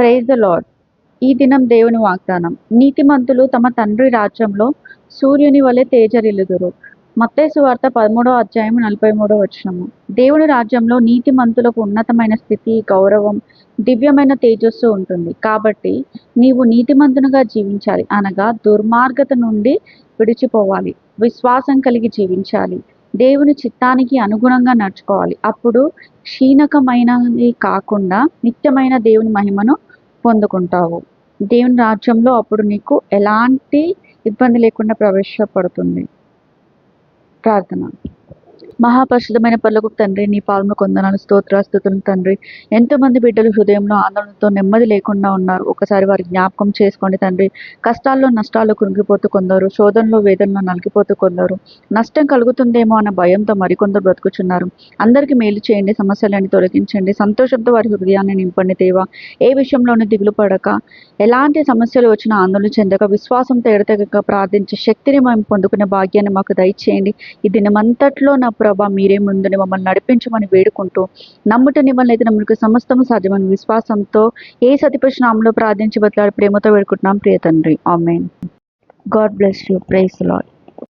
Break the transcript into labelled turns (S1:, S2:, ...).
S1: Praise the lord. ఈ దినం దేవుని వాగ్దానం. నీతిమంతులు తమ తండ్రి రాజ్యంలో సూర్యుని వలె తేజరిల్లుదురు. మత్తయి సువార్త 13 అధ్యాయం 43 దేవుని రాజ్యంలో నీతిమంతులకు ఉన్నతమైన స్థితి, గౌరవం, దివ్యమైన తేజస్సు ఉంటుంది. కాబట్టి నీవు నీతిమంతునిగా జీవించాలి, అనగా దుర్మార్గత నుండి విడిచిపోవాలి. విశ్వాసం కలిగి జీవించాలి. దేవుని చిత్తానికి అనుగుణంగా నడుచుకోవాలి. అప్పుడు క్షీణకమైనది కాకుండా నిత్యమైన దేవుని మహిమను పొందుకుంటావు. దేవుని రాజ్యంలో అప్పుడు నీకు ఎలాంటి ఇబ్బంది లేకుండా ప్రవేశపడుతుంది. ప్రార్థన. మహాపరిశుద్ధమైన పరలోకపు తండ్రి, నీ పాదములకు వందనాలు, స్తోత్రాస్తుతులు తండ్రి. ఎంతోమంది బిడ్డలు హృదయంలో ఆందోళనతో నెమ్మది లేకుండా ఉన్నారు. ఒకసారి వారి జ్ఞాపకం చేసుకోండి తండ్రి. కష్టాల్లో నష్టాల్లో కృంగిపోతూ కొందరు, శోధనలో వేదనలో నలిగిపోతూ కొందరు, నష్టం కలుగుతుందేమో అన్న భయంతో మరికొందరు బ్రతుకుచున్నారు. అందరికీ మేలు చేయండి, సమస్యలని తొలగించండి, సంతోషంతో వారి హృదయాన్ని నింపండి దేవా. ఏ విషయంలోనూ దిగులు పడక, ఎలాంటి సమస్యలు వచ్చినా ఆందోళన చెందక, విశ్వాసంతో ఎడతెగక ప్రార్థించే శక్తిని మేము పొందుకునే భాగ్యాన్ని మాకు దయచేయండి. ఈ దినమంతట్లో నా ప్రభా మీరే ముందుని మమ్మల్ని నడిపించమని వేడుకుంటూ, నమ్ముటని వల్ల అయితే నమ్మకు సమస్తము సాధ్యమని విశ్వాసంతో ఏ సతిపరిశుద్ధ నామములో ప్రార్థించి బతిలాడి ప్రేమతో వేడుకుంటున్నాం ప్రియ తండ్రి. Amen. God bless you. Praise the lord.